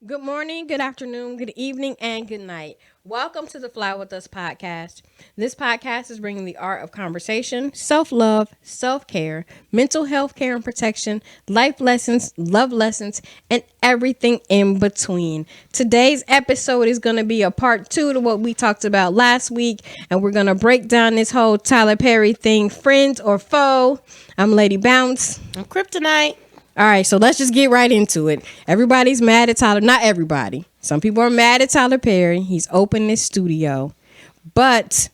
Good morning, good afternoon, good evening, and good night. Welcome to the Fly With Us podcast. This podcast is bringing the art of conversation, self love, self care, mental health care and protection, life lessons, love lessons, and everything in between. Today's episode is going to be a part two to what we talked about last week, and we're going to break down this whole Tyler Perry thing, friends or foe. I'm Lady Bounce. I'm Kryptonite. All right, so let's just get right into it. Everybody's mad at Tyler. Not everybody. Some people are mad at Tyler Perry. He's opened this studio. But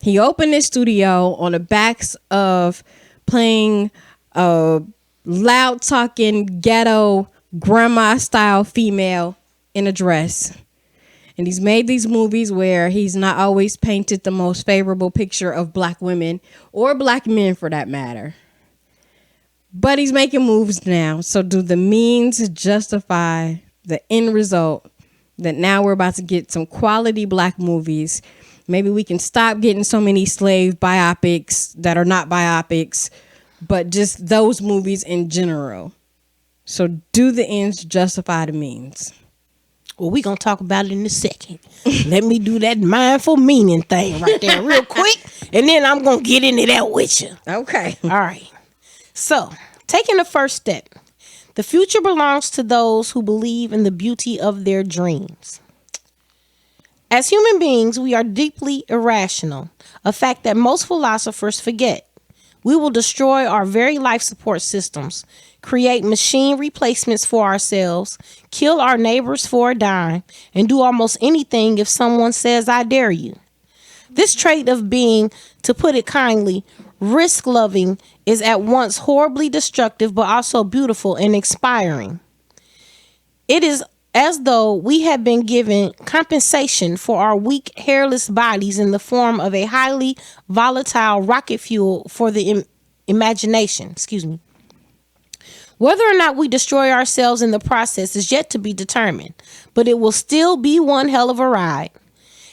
he opened this studio on the backs of playing a loud talking ghetto grandma style female in a dress. And he's made these movies where he's not always painted the most favorable picture of black women or black men for that matter. But he's making moves now. So do the means justify the end result that now we're about to get some quality black movies? Maybe we can stop getting so many slave biopics that are not biopics, but just those movies in general. So do the ends justify the means? Well, we're going to talk about it in a second. Let me do that mindful meaning thing right there real quick. And then I'm going to get into that with you. Okay. All right. So, taking the first step. The future belongs to those who believe in the beauty of their dreams. As human beings, we are deeply irrational, a fact that most philosophers forget. We will destroy our very life support systems, create machine replacements for ourselves, kill our neighbors for a dime, and do almost anything if someone says, "I dare you." This trait of being, to put it kindly, risk-loving is at once horribly destructive but also beautiful and inspiring. It is as though we have been given compensation for our weak, hairless bodies in the form of a highly volatile rocket fuel for the imagination. Whether or not we destroy ourselves in the process is yet to be determined, but it will still be one hell of a ride.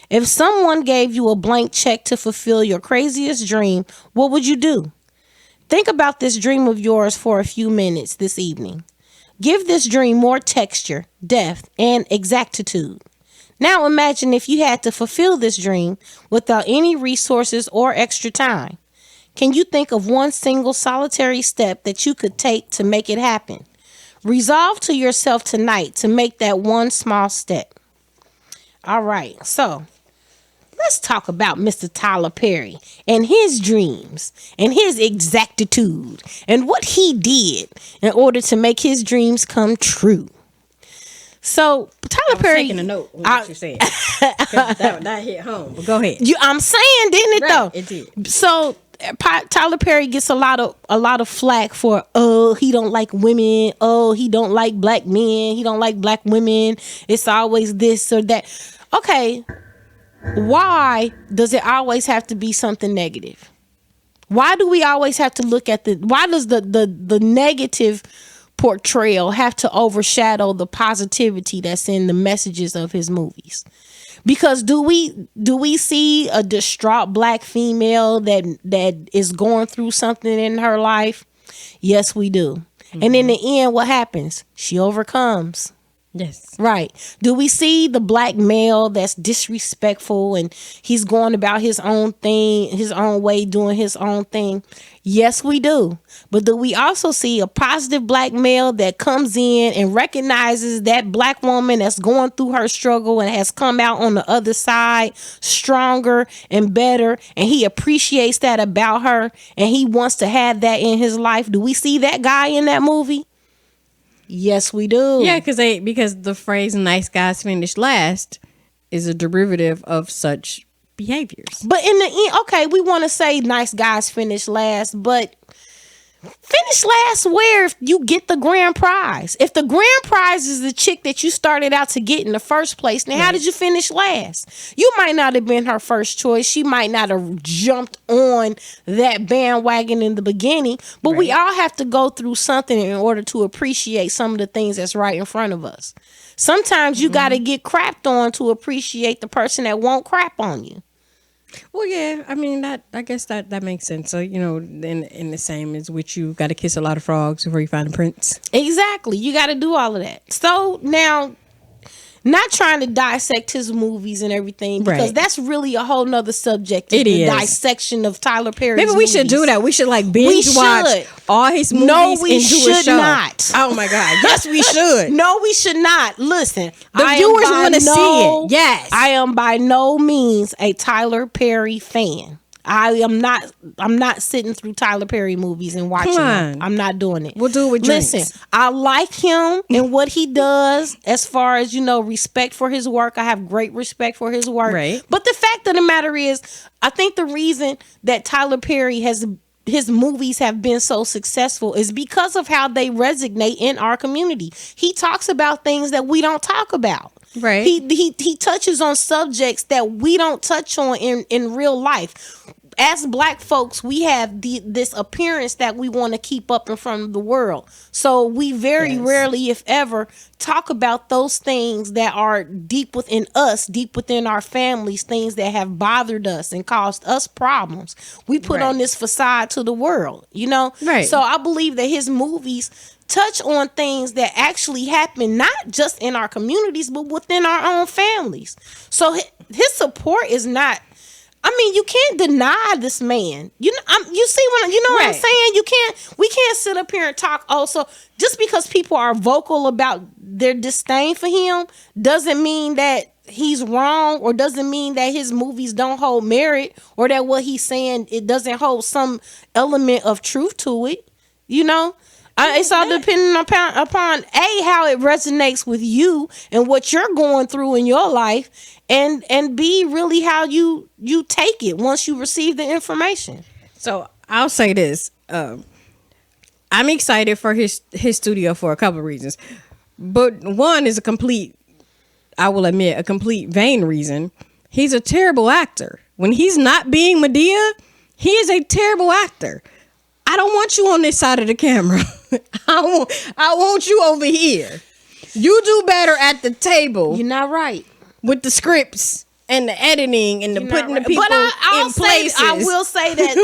If someone gave you a blank check to fulfill your craziest dream, what would you do? Think about this dream of yours for a few minutes this evening. Give this dream more texture, depth, and exactitude. Now imagine if you had to fulfill this dream without any resources or extra time. Can you think of one single solitary step that you could take to make it happen? Resolve to yourself tonight to make that one small step. All right, so let's talk about Mr. Tyler Perry and his dreams and his exactitude and what he did in order to make his dreams come true. So Tyler Perry, taking a note on what you said. that hit home. But go ahead. I'm saying, didn't it, Right, though? it did. So Tyler Perry gets a lot of flack for he don't like women, he don't like black men, he don't like black women. It's always this or that. Okay. Why does it always have to be something negative? Why do we always have to look at why does the negative portrayal have to overshadow the positivity that's in the messages of his movies? Because do we see a distraught black female that is going through something in her life? Yes, we do. Mm-hmm. And in the end, what happens? She overcomes. Yes. Right. Do we see the black male that's disrespectful and he's going about his own thing, his own way, doing his own thing? Yes, we do. But do we also see a positive black male that comes in and recognizes that black woman that's going through her struggle and has come out on the other side stronger and better, and he appreciates that about her and he wants to have that in his life? Do we see that guy in that movie? Yes, we do. Yeah, because the phrase "nice guys finish last" is a derivative of such behaviors. But in the end, okay, we want to say nice guys finish last, but finish last where if you get the grand prize? If the grand prize is the chick that you started out to get in the first place, then how did you finish last? You might not have been her first choice. She might not have jumped on that bandwagon in the beginning, but we all have to go through something in order to appreciate some of the things that's right in front of us. Sometimes you got to get crapped on to appreciate the person that won't crap on you. Well, yeah, I mean I guess that makes sense. So in the same as which you got to kiss a lot of frogs before you find a prince. Exactly, you got to do all of that. So now Not trying to dissect his movies and everything, because that's really a whole nother subject. It is dissection of Tyler Perry's Maybe we movies. should do that. We should like binge watch all his movies. No, we and do a should show. not. Oh my God! Yes, we should. No, we should not. Listen, The viewers want to see it. Yes, I am by no means a Tyler Perry fan. I'm not sitting through Tyler Perry movies and watching them. I'm not doing it. We'll do it with drinks. Listen, I like him and what he does as far as, respect for his work. I have great respect for his work. Right. But the fact of the matter is, I think the reason that Tyler Perry his movies have been so successful is because of how they resonate in our community. He talks about things that we don't talk about. Right. He touches on subjects that we don't touch on in real life. As Black folks, we have this appearance that we want to keep up in front of the world. So we very rarely, if ever, talk about those things that are deep within us, deep within our families, things that have bothered us and caused us problems. We put on this facade to the world, Right. So I believe that his movies touch on things that actually happen, not just in our communities, but within our own families. So his support is not. I mean, you can't deny this man. You see what I'm saying? We can't sit up here and talk. Also, just because people are vocal about their disdain for him doesn't mean that he's wrong, or doesn't mean that his movies don't hold merit, or that what he's saying, it doesn't hold some element of truth to it. It's all depending upon how it resonates with you and what you're going through in your life, and B, really how you take it once you receive the information. So I'll say this: I'm excited for his studio for a couple of reasons, but one is I will admit, a complete vain reason. He's a terrible actor. When he's not being Madea, he is a terrible actor. I don't want you on this side of the camera. I want you over here. You do better at the table. You're not right. With the scripts and the editing and the putting the people in places. I will say that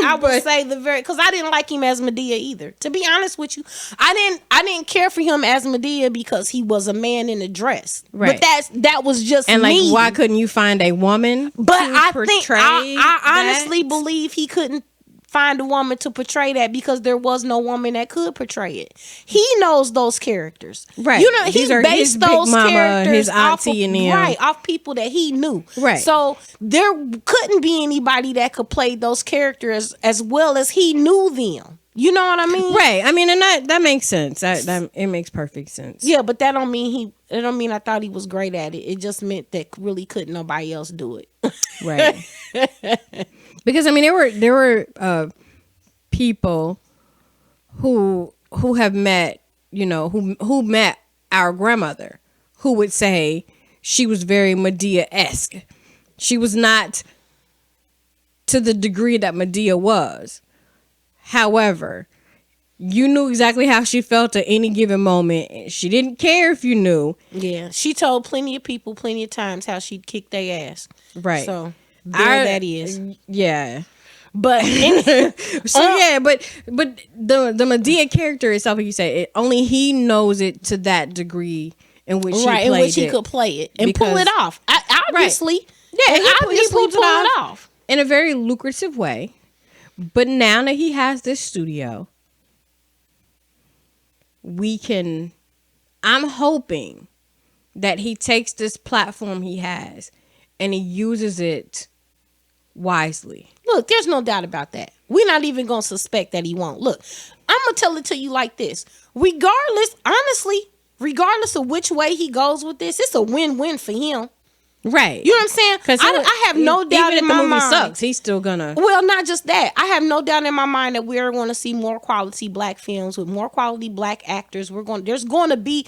because I didn't like him as Madea either. To be honest with you, I didn't care for him as Madea because he was a man in a dress. Right. But that was just and me. Why couldn't you find a woman? But I honestly believe he couldn't find a woman to portray that because there was no woman that could portray it. He knows those characters. Right. He based those characters his auntie and them. Right, off people that he knew. Right. So there couldn't be anybody that could play those characters as well as he knew them. You know what I mean? Right. I mean, and that makes sense. That it makes perfect sense. Yeah, but that don't mean I thought he was great at it. It just meant that really couldn't nobody else do it. Right. Because I mean, there were people who have met, who met our grandmother, who would say she was very Madea-esque. She was not to the degree that Madea was. However, you knew exactly how she felt at any given moment, and she didn't care if you knew. Yeah, she told plenty of people plenty of times how she'd kick their ass. Right. So that is. Yeah. But but the Madea character itself, like you say, only he knows it to that degree in which he could play it and pull it off. Obviously, yeah, he obviously pulled it off in a very lucrative way. But now that he has this studio, I'm hoping that he takes this platform he has and he uses it wisely. Look, there's no doubt about that. We're not even going to suspect that he won't. Look, I'm going to tell it to you like this. Regardless of which way he goes with this, it's a win-win for him. Right. You know what I'm saying? Because I have no doubt in my mind. Even if the movie sucks, he's still gonna. Well, not just that. I have no doubt in my mind that we're going to see more quality Black films with more quality Black actors. There's going to be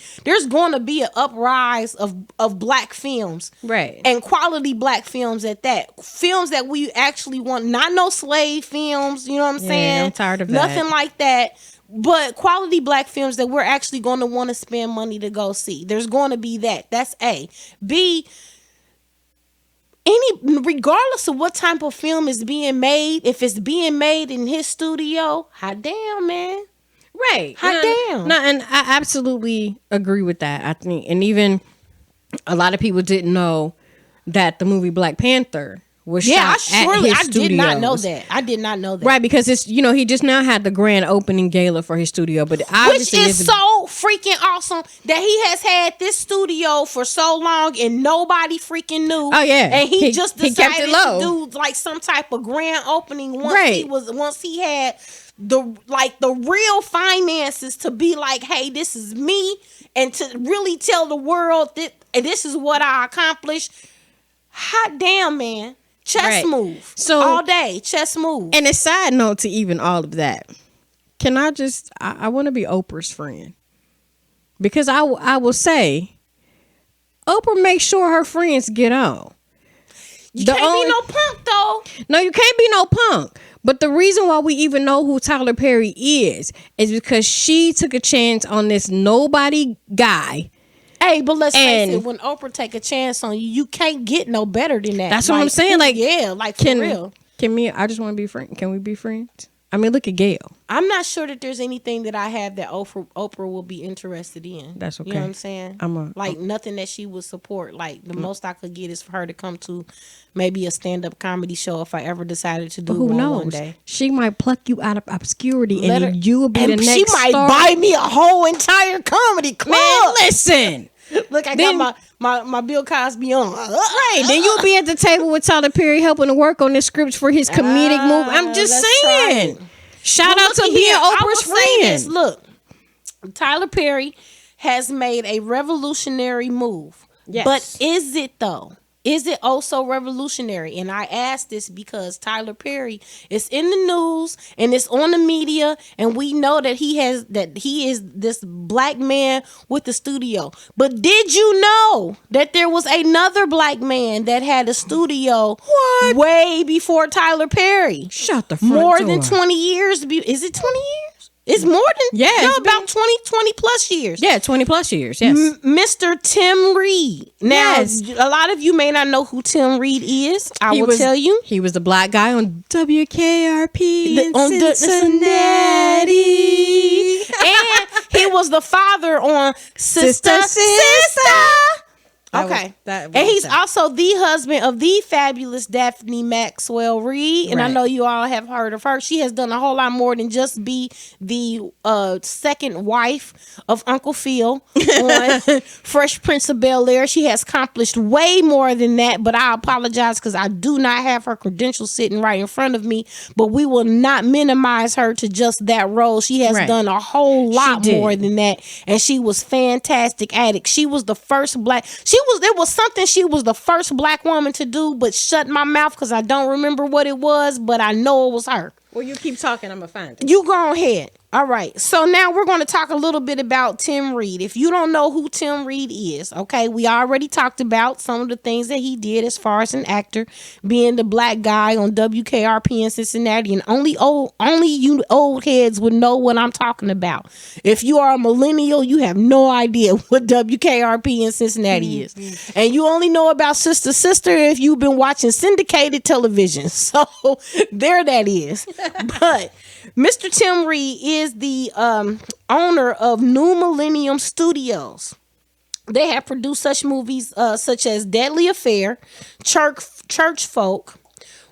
an uprise of Black films, right? And quality Black films at that. Films that we actually want, not no slave films. You know what I'm saying? I'm tired of nothing that. Like that. But quality Black films that we're actually going to want to spend money to go see. There's going to be that. That's A. B. Regardless of what type of film is being made, if it's being made in his studio, hot damn, man. Right. Hot damn. No, and I absolutely agree with that. I think, and even a lot of people didn't know that the movie Black Panther was shot at his studios. did not know that. I did not know that. Right, because it's he just now had the grand opening gala for his studio, but obviously which is so freaking awesome that he has had this studio for so long and nobody freaking knew. Oh yeah, and he just decided kept it low. to do like some type of grand opening once he had the real finances to be like, hey, this is me, and to really tell the world that this is what I accomplished. Hot damn, man. Chess move. So all day, chess move. And a side note to even all of that, can I just I want to be Oprah's friend, because I will say Oprah makes sure her friends get on. You can't be no punk though. No, you can't be no punk. But the reason why we even know who Tyler Perry is because she took a chance on this nobody guy. Hey, but let's face it, when Oprah take a chance on you, you can't get no better than that. That's what I'm saying. Like, yeah, like for real. I just want to be friends. Can we be friends? I mean, look at Gail. I'm not sure that there's anything that I have that Oprah will be interested in. That's okay. You know what I'm saying? Nothing that she would support. Like the most I could get is for her to come to maybe a stand-up comedy show if I ever decided to do one day. She might pluck you out of obscurity and you will be the next She might buy me a whole entire comedy club. Man, listen. Look, I got my Bill Cosby on. Right. Then you'll be at the table with Tyler Perry helping to work on the scripts for his comedic move. I'm just saying. Shout out to being Oprah's friend. Look, Tyler Perry has made a revolutionary move. Yes. But is it though? Is it also revolutionary? And I ask this because Tyler Perry is in the news and it's on the media, and we know that he is this black man with the studio. But did you know that there was another black man that had a studio way before Tyler Perry? Shut the front More door. than 20 years. Is it 20 years? It's more than about 20 plus years. Yeah, 20 plus years. Yes. Mr. Tim Reid. Now, a lot of you may not know who Tim Reid is. I will tell you. He was the black guy on WKRP on Cincinnati. And he was the father on Sister. Okay. And he's also the husband of the fabulous Daphne Maxwell Reid. And I know you all have heard of her. She has done a whole lot more than just be the second wife of Uncle Phil on Fresh Prince of Bel-Air. She has accomplished way more than that. But I apologize because I do not have her credentials sitting right in front of me. But we will not minimize her to just that role. She has done a whole lot more than that. And she was fantastic at it. She was the first black... There was something she was the first black woman to do, but shut my mouth because I don't remember what it was, but I know it was her. Well, you keep talking, I'm going to find it. You go ahead. All right. So now we're going to talk a little bit about Tim Reid. If you don't know who Tim Reid is, okay, we already talked about some of the things that he did as far as an actor, being the black guy on WKRP in Cincinnati, and only you old heads would know what I'm talking about. If you are a millennial, you have no idea what WKRP in Cincinnati is. And you only know about Sister if you've been watching syndicated television. So there that is. But Mr. Tim Reid is the owner of New Millennium Studios. They have produced such movies such as Deadly Affair, Church Folk,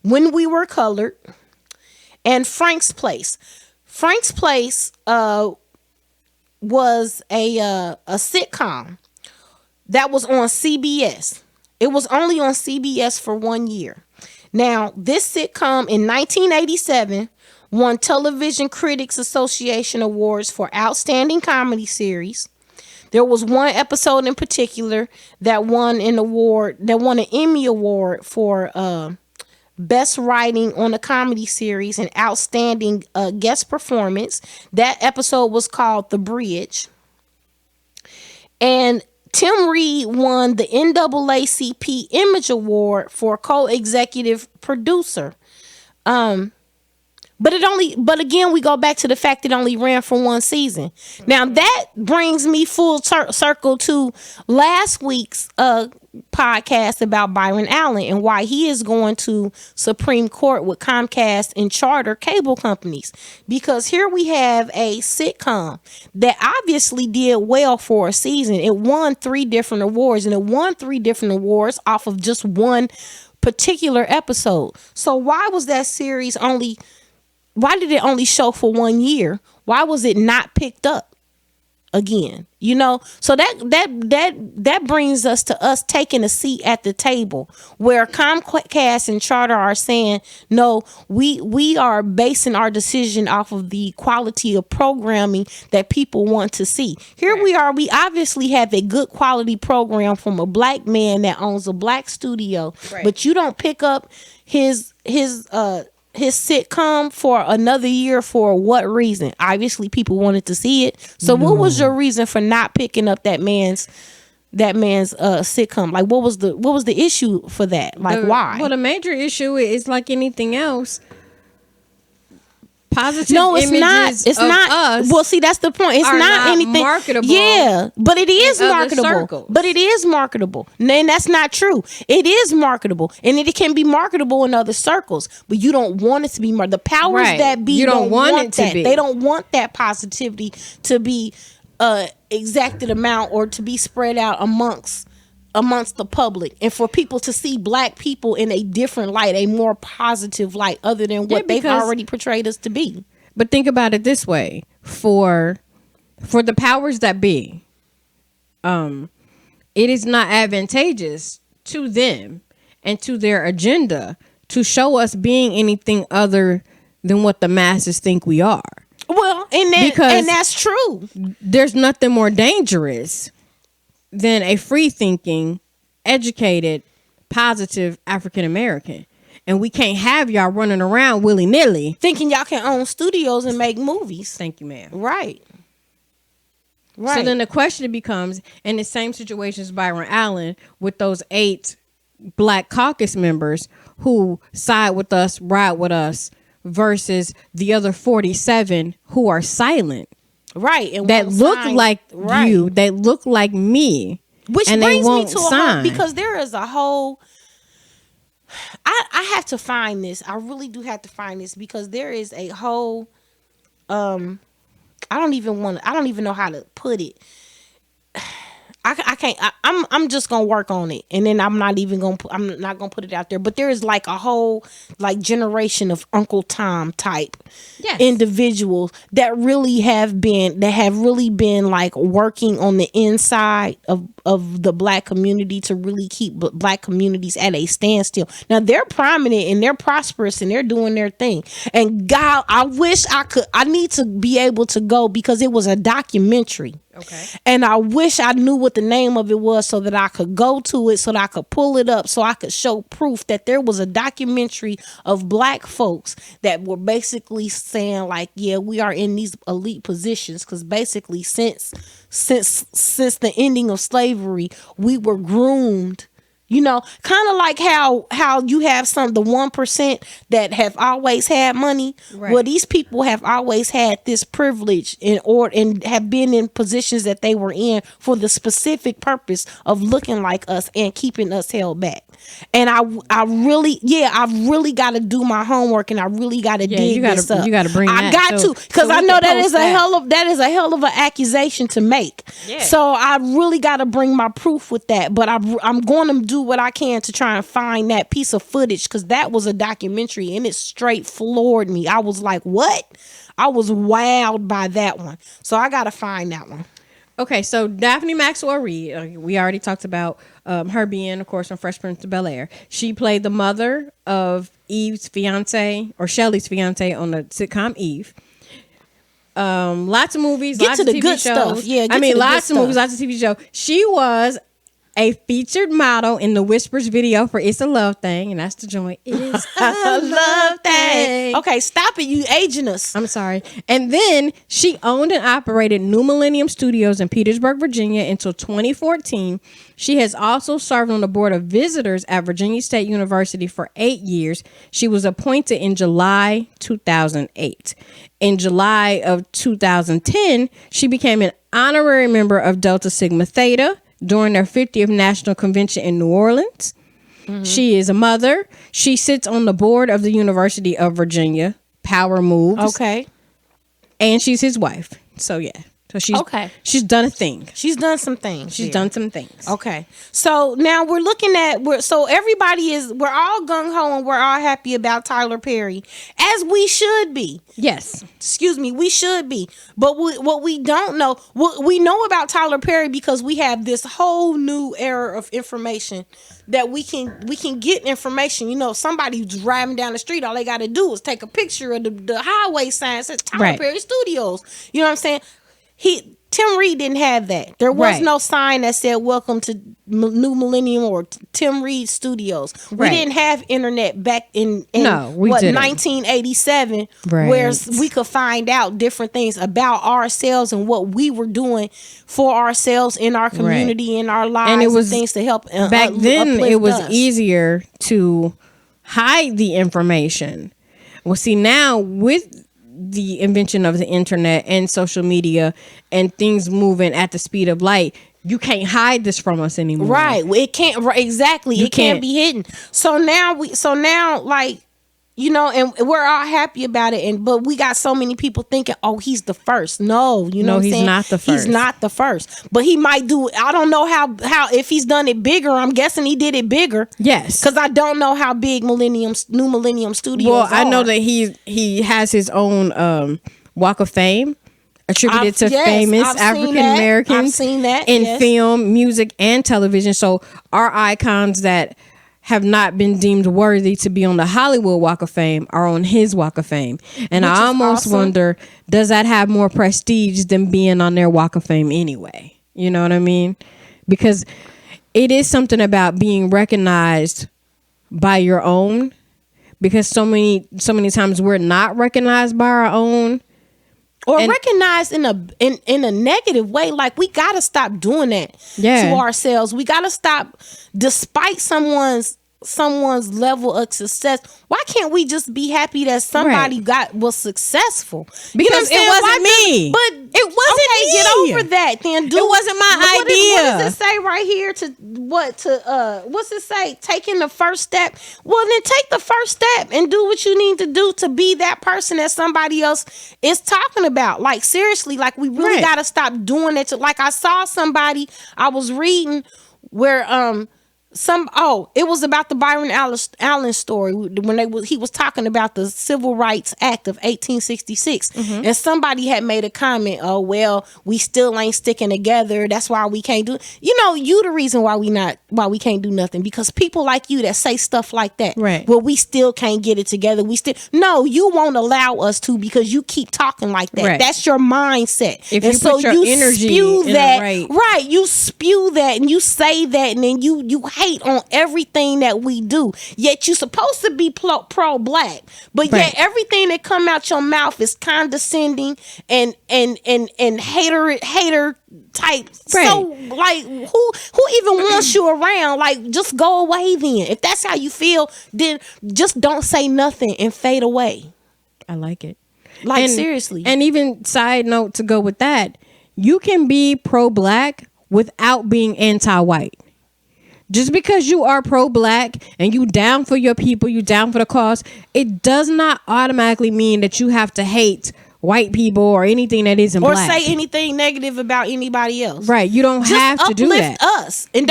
When We Were Colored, and Frank's Place. Frank's Place was a sitcom that was on CBS. It was only on CBS for 1 year. Now, this sitcom in 1987 won Television Critics Association Awards for Outstanding Comedy Series. There was one episode in particular that won an Emmy Award for Best Writing on a Comedy Series and Outstanding Guest Performance. That episode was called The Bridge. And Tim Reid won the NAACP Image Award for co-executive producer. But again, we go back to the fact it only ran for one season. Now that brings me full circle to last week's podcast about Byron Allen and why he is going to Supreme Court with Comcast and Charter cable companies. Because here we have a sitcom that obviously did well for a season. It won 3 different awards, and it won 3 different awards off of just one particular episode. So why was that series why did it only show for 1 year? Why was it not picked up again? So that brings us to us taking a seat at the table where Comcast and Charter are saying, no, we are basing our decision off of the quality of programming that people want to see. Here we are. We obviously have a good quality program from a black man that owns a black studio, but you don't pick up his sitcom for another year. For what reason? Obviously people wanted to see it. So what was your reason for not picking up that man's sitcom? Like what was the issue for that? Like why? Well, the major issue is like anything else. Positive no, it's not. It's not. Us well, see, that's the point. It's not anything marketable. Yeah, but it is marketable. But it is marketable. And that's not true. It is marketable, and it can be marketable in other circles. But you don't want it to be the powers that be. You don't want it to be. They don't want that positivity to be exacted amount or to be spread out amongst the public, and for people to see black people in a different light, a more positive light, other than what they've already portrayed us to be. But think about it this way: for the powers that be, it is not advantageous to them and to their agenda to show us being anything other than what the masses think we are. Well, and that's true. There's nothing more dangerous than a free-thinking, educated, positive African American. And we can't have y'all running around willy-nilly thinking y'all can own studios and make movies. Thank you, ma'am. Right. So then the question becomes, in the same situation as Byron Allen, with those 8 Black Caucus members who side with us, ride with us, versus the other 47 who are silent. Right. And that look like you, that look like me. Which and brings they won't me to sign. Because there is a whole I have to find this. I really do have to find this because there is a whole I don't even know how to put it. I can't. I'm just gonna work on it, and then I'm not gonna put it out there. But there is like a whole like generation of Uncle Tom type individuals that really have been like working on the inside of the black community to really keep black communities at a standstill. Now they're prominent and they're prosperous and they're doing their thing. And God, I wish I need to be able to go because it was a documentary. Okay. And I wish I knew what the name of it was so that I could go to it, so that I could pull it up, so I could show proof that there was a documentary of black folks that were basically saying like, yeah, we are in these elite positions because basically since the ending of slavery, we were groomed. You know, kind of like how you have the 1% that have always had money. Right. Well, these people have always had this privilege and have been in positions that they were in for the specific purpose of looking like us and keeping us held back. And I've really got to do my homework and I really got to dig this up. You got to bring that. I got to because I know that is a hell of an accusation to make. Yeah. So I really got to bring my proof with that. But I'm going to do what I can to try and find that piece of footage because that was a documentary and it straight floored me. I was like, what? I was wowed by that one. So I got to find that one. Okay, so Daphne Maxwell Reid, we already talked about her being, of course, on Fresh Prince of Bel-Air. She played the mother of Eve's fiance or Shelly's fiance on the sitcom Eve. Lots of movies, lots of TV shows. Stuff. Yeah, lots of movies, lots of TV shows. She was a featured model in the Whispers video for It's a Love Thing, and that's the joint. It's a love thing. Okay, stop it. You aging us. I'm sorry. And then she owned and operated New Millennium Studios in Petersburg, Virginia until 2014. She has also served on the board of visitors at Virginia State University for 8 years. She was appointed in July 2008. In July of 2010, she became an honorary member of Delta Sigma Theta during their 50th National Convention in New Orleans. She is a mother. She sits on the board of the University of Virginia, Power Moves. Okay. And she's his wife. So, yeah. So she's done a thing. She's done some things. She's done some things. Okay. So now we're looking at we're all gung ho and we're all happy about Tyler Perry, as we should be. Yes. Excuse me, we should be. But what we don't know, we know about Tyler Perry because we have this whole new era of information that we can get information. You know, somebody driving down the street, all they got to do is take a picture of the highway sign that says Tyler Perry Studios. You know what I'm saying? Tim Reid didn't have that. There was no sign that said "Welcome to New Millennium" or Tim Reid Studios. We didn't have internet back in 1987, where we could find out different things about ourselves and what we were doing for ourselves in our community, in our lives, and it was things to help. Back then, it was easier to hide the information. Well, see, now with the invention of the internet and social media and things moving at the speed of light, you can't hide this from us anymore. Right. It can't. Exactly. It can't be hidden. So now like, you know, and we're all happy about it. But we got so many people thinking, oh, he's the first. No, you know, he's not the first. He's not the first. But he might do. I don't know how if he's done it bigger. I'm guessing he did it bigger. Yes, because I don't know how big New Millennium Studios. Well, I know that he has his own Walk of Fame attributed to famous African Americans. I've seen that in film, music, and television. So our icons that have not been deemed worthy to be on the Hollywood Walk of Fame are on his Walk of Fame. And I almost wonder, does that have more prestige than being on their Walk of Fame anyway? You know what I mean? Because it is something about being recognized by your own, because so many times we're not recognized by our own. Or recognized in a negative way. Like, we gotta stop doing that to ourselves. We gotta stop, despite someone's level of success. Why can't we just be happy that somebody was successful? Because it wasn't me. But it wasn't me. Get over that. Then it wasn't my idea. What does it say right here? What's it say? Taking the first step. Well, then take the first step and do what you need to do to be that person that somebody else is talking about. Like, seriously, like, we really gotta stop doing it. Like, I saw somebody I was reading where it was about the Byron Allen story when he was talking about the Civil Rights Act of 1866, and somebody had made a comment, oh, well, we still ain't sticking together, that's why we can't do, you know, you the reason why we can't do nothing, because people like you that say stuff like that, well, we still can't get it together, you won't allow us to, because you keep talking like that. That's your mindset. If you put your energy spew in that, you spew that and you say that, and then you hate on everything that we do, yet you supposed to be pro-black, but yet everything that come out your mouth is condescending and hater type. So, like, who even wants you around? Like, just go away then. If that's how you feel, then just don't say nothing and fade away. I like it. Like, seriously. And even side note to go with that, you can be pro-black without being anti-white. Just because you are pro-black and you down for your people, you down for the cause, it does not automatically mean that you have to hate white people or anything that isn't black. Or say anything negative about anybody else. Right. You don't have to do that. Just uplift us. And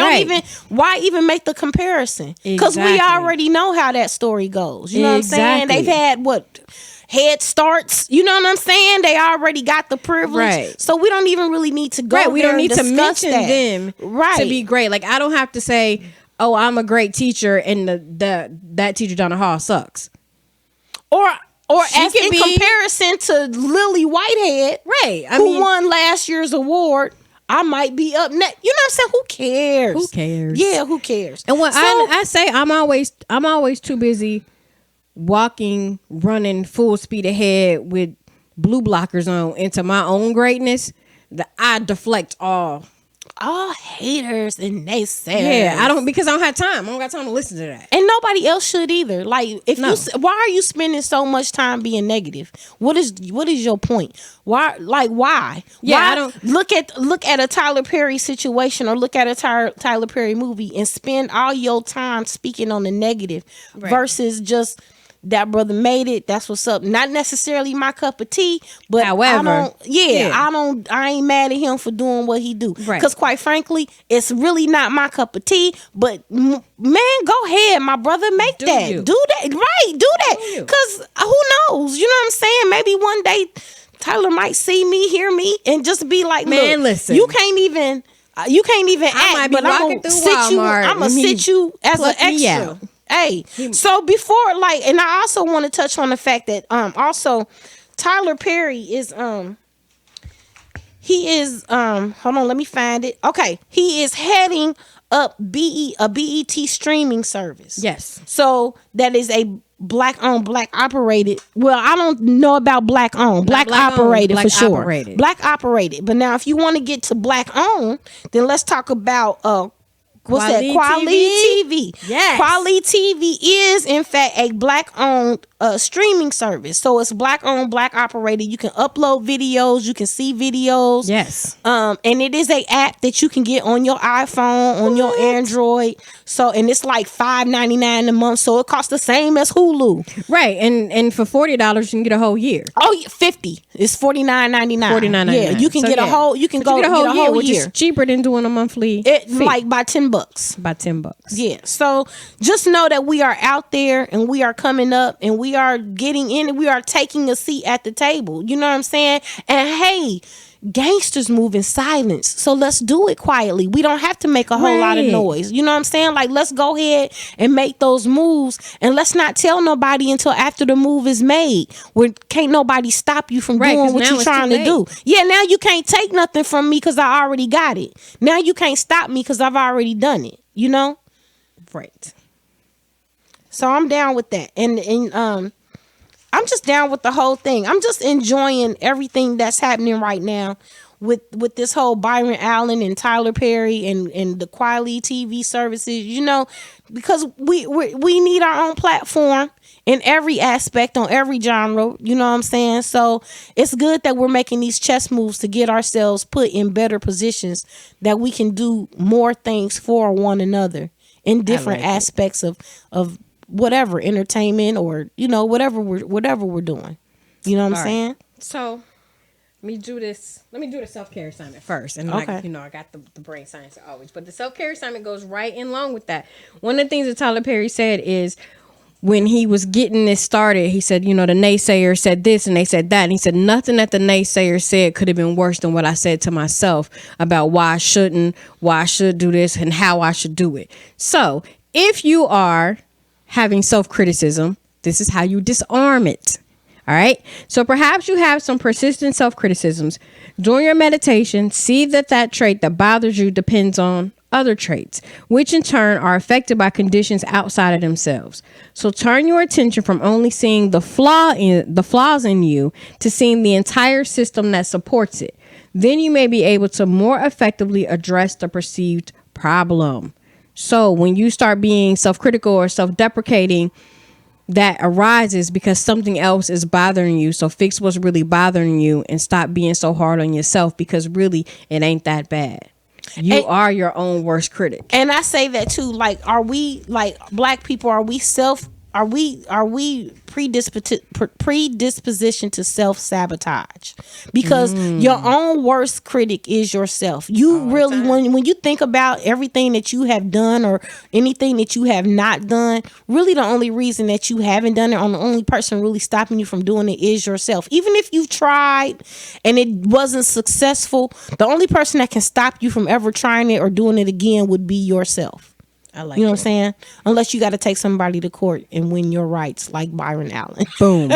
why even make the comparison? Because we already know how that story goes. You know what I'm saying? They've had head starts, you know what I'm saying? They already got the privilege, so we don't even really need to go. We don't need to mention them, to be great. Like, I don't have to say, "Oh, I'm a great teacher," and that teacher down the hall sucks. Or as in comparison to Lily Whitehead, who won last year's award. I might be up next. You know what I'm saying? Who cares? Who cares? Yeah, who cares? And what I say, I'm always too busy walking, running full speed ahead with blue blockers on into my own greatness that I deflect all haters and naysayers. Yeah, I don't have time. I don't got time to listen to that. And nobody else should either. Like, why are you spending so much time being negative? What is your point? Why? Yeah, I don't look at a Tyler Perry situation or look at a Tyler Perry movie and spend all your time speaking on the negative versus just that brother made it. That's what's up. Not necessarily my cup of tea, but however, I ain't mad at him for doing what he do. Right. Because quite frankly, it's really not my cup of tea. But man, go ahead, my brother, do that, right? Do that. Because who knows? You know what I'm saying? Maybe one day Tyler might see me, hear me, and just be like, man, look, listen, you can't even act, but I'm gonna sit you as an extra. Hey, so before, and I also want to touch on the fact that also Tyler Perry is hold on, let me find it. Okay, he is heading up a BET streaming service. Yes. So that is a black owned, black operated. Well, I don't know about black owned, black operated for sure. Black operated. But now if you want to get to black owned, then let's talk about Quality TV. Yes. Quality TV is in fact a black owned streaming service. So it's black owned, black operated. You can upload videos, you can see videos. Yes. And it is a app that you can get on your iPhone, on your Android. So, and it's like $5.99 a month. So it costs the same as Hulu. Right. And for $40 you can get a whole year. Oh, yeah, 50. It's $49.99. $49.99. Yeah, you can get a whole. You can go get a whole year, which is cheaper than doing a monthly. Like by $10. By $10. Yeah. So just know that we are out there and we are coming up and we are getting in. We are taking a seat at the table. You know what I'm saying? And hey, gangsters move in silence, so let's do it quietly. We don't have to make a whole lot of noise. You know what I'm saying? Like, let's go ahead and make those moves, and let's not tell nobody until after the move is made, where can't nobody stop you from doing what you're trying to do. Yeah, now you can't take nothing from me because I already got it. Now you can't stop me because I've already done it. You know? Right. So I'm down with that. And I'm just down with the whole thing. I'm just enjoying everything that's happening right now with this whole Byron Allen and Tyler Perry and the quality TV services, you know, because we need our own platform in every aspect, on every genre, you know what I'm saying? So it's good that we're making these chess moves to get ourselves put in better positions that we can do more things for one another in different aspects of whatever entertainment or, you know, whatever we're doing. You know what I'm saying? So let me do the self-care assignment first. And I got the brain science always. But the self-care assignment goes right in along with that. One of the things that Tyler Perry said is when he was getting this started, he said, you know, the naysayer said this and they said that. And he said nothing that the naysayer said could have been worse than what I said to myself about why I should do this and how I should do it. So if you are having self-criticism, this is how you disarm it. All right. So perhaps you have some persistent self-criticisms. During your meditation, see that trait that bothers you depends on other traits, which in turn are affected by conditions outside of themselves. So turn your attention from only seeing the flaws in you to seeing the entire system that supports it. Then you may be able to more effectively address the perceived problem. So when you start being self-critical or self-deprecating, that arises because something else is bothering you. So fix what's really bothering you and stop being so hard on yourself, because really it ain't that bad. You are your own worst critic. And I say that too. Like, are we, like black people, are we predispositioned to self-sabotage? Because your own worst critic is yourself. You really, when you think about everything that you have done or anything that you have not done, really the only reason that you haven't done it, or the only person really stopping you from doing it, is yourself. Even if you've tried and it wasn't successful, the only person that can stop you from ever trying it or doing it again would be yourself. I like you know what I'm saying? Unless you got to take somebody to court and win your rights like Byron Allen. Boom.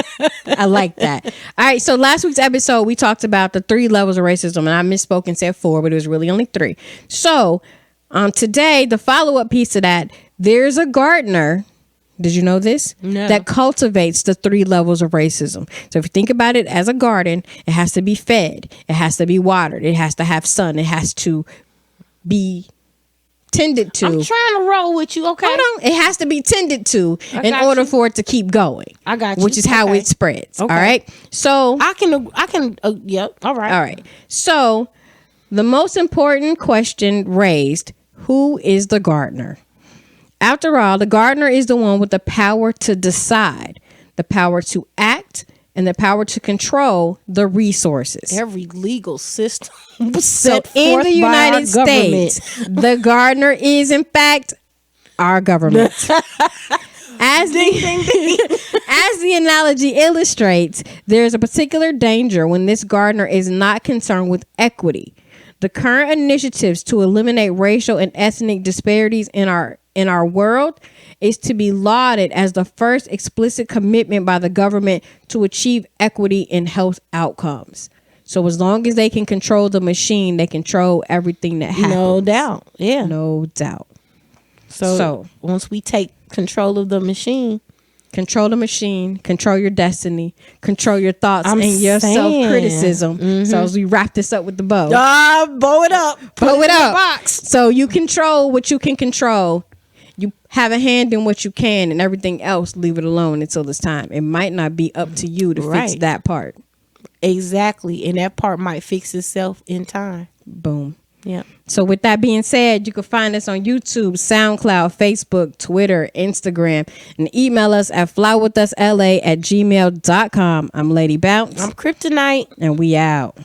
I like that. All right. So last week's episode, we talked about the 3 levels of racism, and I misspoke and said 4, but it was really only 3. So today, the follow-up piece to that, there's a gardener. Did you know this? No. That cultivates the 3 levels of racism. So if you think about it as a garden, it has to be fed. It has to be watered. It has to have sun. It has to be tended to. I'm trying to roll with you, okay? Hold on. It has to be tended to in order for it to keep going. I got you. Which is how it spreads. Okay. All right. So I can. Yep. All right. All right. So the most important question raised: who is the gardener? After all, the gardener is the one with the power to decide, the power to act, and the power to control the resources. Every legal system So set in forth the United by our government. States, the gardener is in fact our government. As the analogy illustrates, there's a particular danger when this gardener is not concerned with equity. The current initiatives to eliminate racial and ethnic disparities in our world is to be lauded as the first explicit commitment by the government to achieve equity in health outcomes. So as long as they can control the machine, they control everything that happens. No doubt. Yeah. No doubt. So once we take control of the machine, control the machine, control your destiny, control your thoughts I'm and your saying. self-criticism. Mm-hmm. So as we wrap this up with the bow. bow it up. Bow it up. Box. So you control what you can control. You have a hand in what you can, and everything else, leave it alone until it's time. It might not be up to you to fix that part. Exactly. And that part might fix itself in time. Boom. Yeah. So with that being said, you can find us on YouTube, SoundCloud, Facebook, Twitter, Instagram, and email us at flywithusla@gmail.com. I'm Lady Bounce. I'm Kryptonite. And we out.